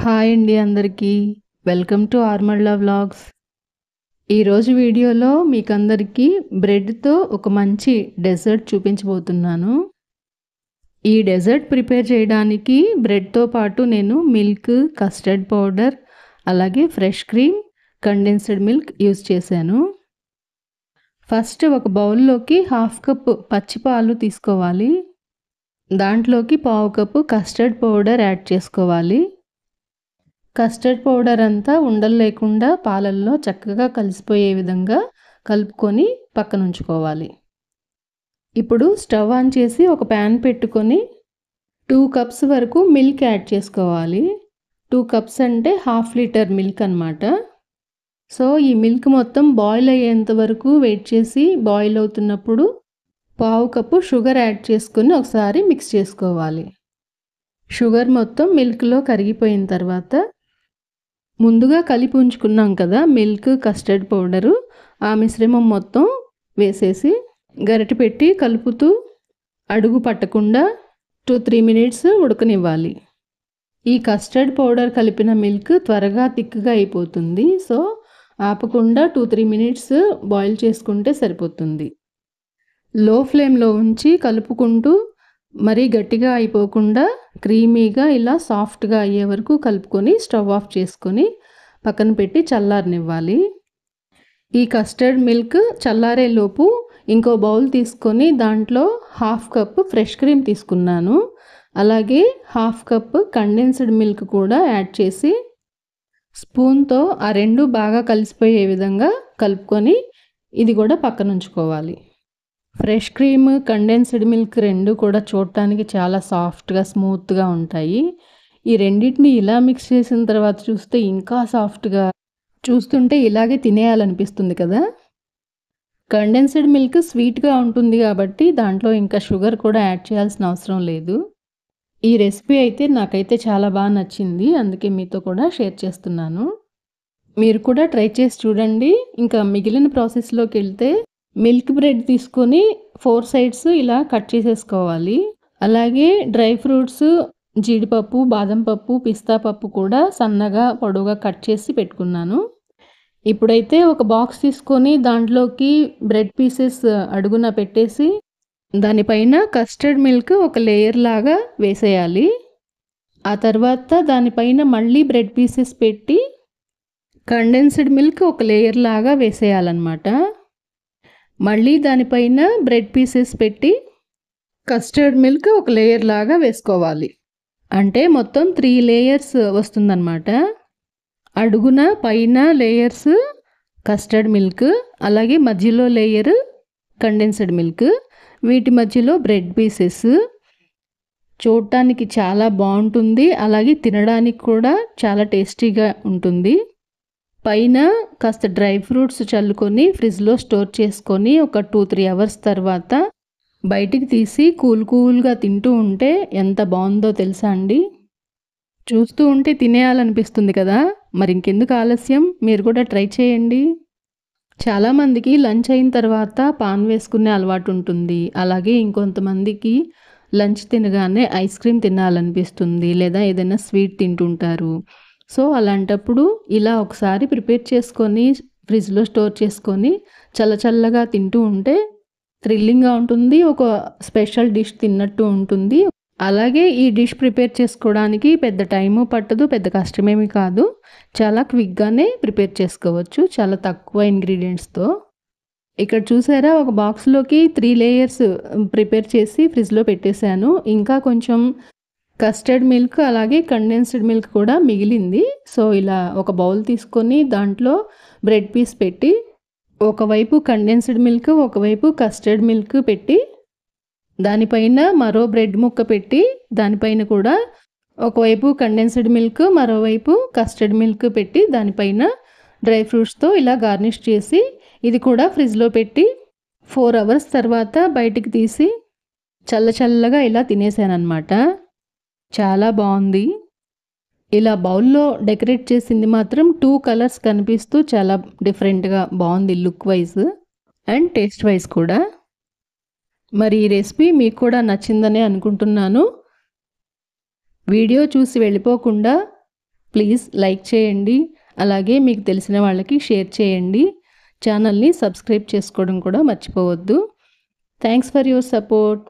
Hi అండి అందరికీ. Welcome to Armalla vlogs. ఈరోజు వీడియోలో మీకందరికీ బ్రెడ్‌తో ఒక మంచి డెజర్ట్ చూపించబోతున్నాను. ఈ డెజర్ట్ ప్రిపేర్ చేయడానికి బ్రెడ్‌తో పాటు నేను మిల్క్, కస్టర్డ్ పౌడర్, అలాగే fresh cream, condensed milk use చేశాను. ఫస్ట్ ఒక బౌల్లోకి హాఫ్ కప్ పచ్చి పాలు తీసుకోవాలి. దాంట్లోకి పావు కప్పు కస్టర్డ్ పౌడర్ యాడ్ చేసుకోవాలి. కస్టర్డ్ పౌడర్ అంతా ఉండలు లేకుండా పాలల్లో చక్కగా కలిసిపోయే విధంగా కలుపుకొని పక్కన ఉంచుకోవాలి. ఇప్పుడు స్టవ్ ఆన్ చేసి ఒక ప్యాన్ పెట్టుకొని 2 కప్స్ వరకు మిల్క్ యాడ్ చేసుకోవాలి. 2 కప్స్ అంటే హాఫ్ లీటర్ మిల్క్ అన్నమాట. సో ఈ మిల్క్ మొత్తం బాయిల్ అయ్యేంత వరకు వెయిట్ చేసి బాయిల్ అవుతున్నప్పుడు పావు కప్పు షుగర్ యాడ్ చేసుకొని ఒకసారి మిక్స్ చేసుకోవాలి. షుగర్ మొత్తం మిల్క్లో కరిగిపోయిన తర్వాత ముందుగా కలిపి ఉంచుకున్నాం కదా మిల్క్, కస్టర్డ్ పౌడరు, ఆ మిశ్రమం మొత్తం వేసేసి గరిటె పెట్టి కలుపుతూ అడుగు పట్టకుండా 2-3 మినిట్స్ ఉడకనివ్వాలి. ఈ కస్టర్డ్ పౌడర్ కలిపిన మిల్క్ త్వరగా థిక్‌గా అయిపోతుంది. సో ఆపకుండా 2-3 మినిట్స్ బాయిల్ చేసుకుంటే సరిపోతుంది. లో ఫ్లేమ్లో ఉంచి కలుపుకుంటూ మరీ గట్టిగా అయిపోకుండా క్రీమీగా ఇలా సాఫ్ట్గా అయ్యే వరకు కలుపుకొని స్టవ్ ఆఫ్ చేసుకొని పక్కన పెట్టి చల్లారనివ్వాలి. ఈ కస్టర్డ్ మిల్క్ చల్లారేలోపు ఇంకో బౌల్ తీసుకొని దాంట్లో హాఫ్ కప్ ఫ్రెష్ క్రీమ్ తీసుకున్నాను. అలాగే హాఫ్ కప్ కండెన్స్డ్ మిల్క్ కూడా యాడ్ చేసి స్పూన్తో ఆ రెండు బాగా కలిసిపోయే విధంగా కలుపుకొని ఇది కూడా పక్కన ఉంచుకోవాలి. ఫ్రెష్ క్రీమ్, కండెన్స్డ్ మిల్క్ రెండు కూడా చూడటానికి చాలా సాఫ్ట్గా, స్మూత్గా ఉంటాయి. ఈ రెండింటిని ఇలా మిక్స్ చేసిన తర్వాత చూస్తే ఇంకా సాఫ్ట్గా, చూస్తుంటే ఇలాగే తినేయాలనిపిస్తుంది కదా. కండెన్స్డ్ మిల్క్ స్వీట్గా ఉంటుంది కాబట్టి దాంట్లో ఇంకా షుగర్ కూడా యాడ్ చేయాల్సిన అవసరం లేదు. ఈ రెసిపీ అయితే నాకైతే చాలా బాగా నచ్చింది. అందుకే మీతో కూడా షేర్ చేస్తున్నాను. మీరు కూడా ట్రై చేసి చూడండి. ఇంకా మిగిలిన ప్రాసెస్లోకి వెళ్తే మిల్క్ బ్రెడ్ తీసుకొని 4 సైడ్స్ ఇలా కట్ చేసేసుకోవాలి. అలాగే డ్రై ఫ్రూట్స్, జీడిపప్పు, బాదం పప్పు, పిస్తా పప్పు కూడా సన్నగా పొడవుగా కట్ చేసి పెట్టుకున్నాను. ఇప్పుడైతే ఒక బాక్స్ తీసుకొని దాంట్లోకి బ్రెడ్ పీసెస్ అడుగున పెట్టేసి దానిపైన కస్టర్డ్ మిల్క్ ఒక లేయర్ లాగా వేసేయాలి. ఆ తర్వాత దానిపైన మళ్ళీ బ్రెడ్ పీసెస్ పెట్టి కండెన్స్డ్ మిల్క్ ఒక లేయర్ లాగా వేసేయాలన్నమాట. మళ్ళీ దానిపైన బ్రెడ్ పీసెస్ పెట్టి కస్టర్డ్ మిల్క్ ఒక లేయర్ లాగా వేసుకోవాలి. అంటే మొత్తం 3 లేయర్స్ వస్తుందన్నమాట. అడుగున పైన లేయర్స్ కస్టర్డ్ మిల్క్, అలాగే మధ్యలో లేయర్ కండెన్స్డ్ మిల్క్, వీటి మధ్యలో బ్రెడ్ పీసెస్. చూడటానికి చాలా బాగుంటుంది, అలాగే తినడానికి కూడా చాలా టేస్టీగా ఉంటుంది. పైన కాస్త డ్రై ఫ్రూట్స్ చల్లుకొని ఫ్రిడ్జ్లో స్టోర్ చేసుకొని ఒక 2-3 అవర్స్ తర్వాత బయటికి తీసి కూల్గా తింటూ ఉంటే ఎంత బాగుందో తెలుసా అండి. చూస్తూ ఉంటే తినేయాలనిపిస్తుంది కదా. మరి ఇంకెందుకు ఆలస్యం, మీరు కూడా ట్రై చేయండి. చాలామందికి లంచ్ అయిన తర్వాత పాన్ వేసుకునే అలవాటు ఉంటుంది. అలాగే ఇంకొంతమందికి లంచ్ తినగానే ఐస్ క్రీమ్ తినాలనిపిస్తుంది, లేదా ఏదైనా స్వీట్ తింటుంటారు. సో అలాంటప్పుడు ఇలా ఒకసారి ప్రిపేర్ చేసుకొని ఫ్రిడ్జ్లో స్టోర్ చేసుకొని చల్లగా తింటూ ఉంటే థ్రిల్లింగ్గా ఉంటుంది, ఒక స్పెషల్ డిష్ తిన్నట్టు ఉంటుంది. అలాగే ఈ డిష్ ప్రిపేర్ చేసుకోవడానికి పెద్ద టైము పట్టదు, పెద్ద కష్టమేమీ కాదు. చాలా క్విక్గానే ప్రిపేర్ చేసుకోవచ్చు, చాలా తక్కువ ఇంగ్రీడియంట్స్తో. ఇక్కడ చూసారా, ఒక బాక్స్లోకి 3 లేయర్స్ ప్రిపేర్ చేసి ఫ్రిడ్జ్లో పెట్టేశాను. ఇంకా కొంచెం కస్టర్డ్ మిల్క్ అలాగే కండెన్స్డ్ మిల్క్ కూడా మిగిలింది. సో ఇలా ఒక బౌల్ తీసుకొని దాంట్లో బ్రెడ్ పీస్ పెట్టి ఒకవైపు కండెన్స్డ్ మిల్క్, ఒకవైపు కస్టర్డ్ మిల్క్ పెట్టి దానిపైన మరో బ్రెడ్ ముక్క పెట్టి దానిపైన కూడా ఒకవైపు కండెన్స్డ్ మిల్క్, మరోవైపు కస్టర్డ్ మిల్క్ పెట్టి దానిపైన డ్రై ఫ్రూట్స్తో ఇలా గార్నిష్ చేసి ఇది కూడా ఫ్రిడ్జ్లో పెట్టి 4 అవర్స్ తర్వాత బయటికి తీసి చల్లగా ఇలా తినేసానన్నమాట. చాలా బాగుంది. ఇలా బౌల్లో డెకరేట్ చేసింది మాత్రం 2 కలర్స్ కనిపిస్తూ చాలా డిఫరెంట్గా బాగుంది, look wise and taste wise కూడా. మరి ఈ రెసిపీ మీకు కూడా నచ్చిందనే అనుకుంటున్నాను. వీడియో చూసి వెళ్ళిపోకుండా ప్లీజ్ లైక్ చేయండి. అలాగే మీకు తెలిసిన వాళ్ళకి షేర్ చేయండి. ఛానల్ని సబ్స్క్రైబ్ చేసుకోవడం కూడా మర్చిపోవద్దు. Thanks for your support.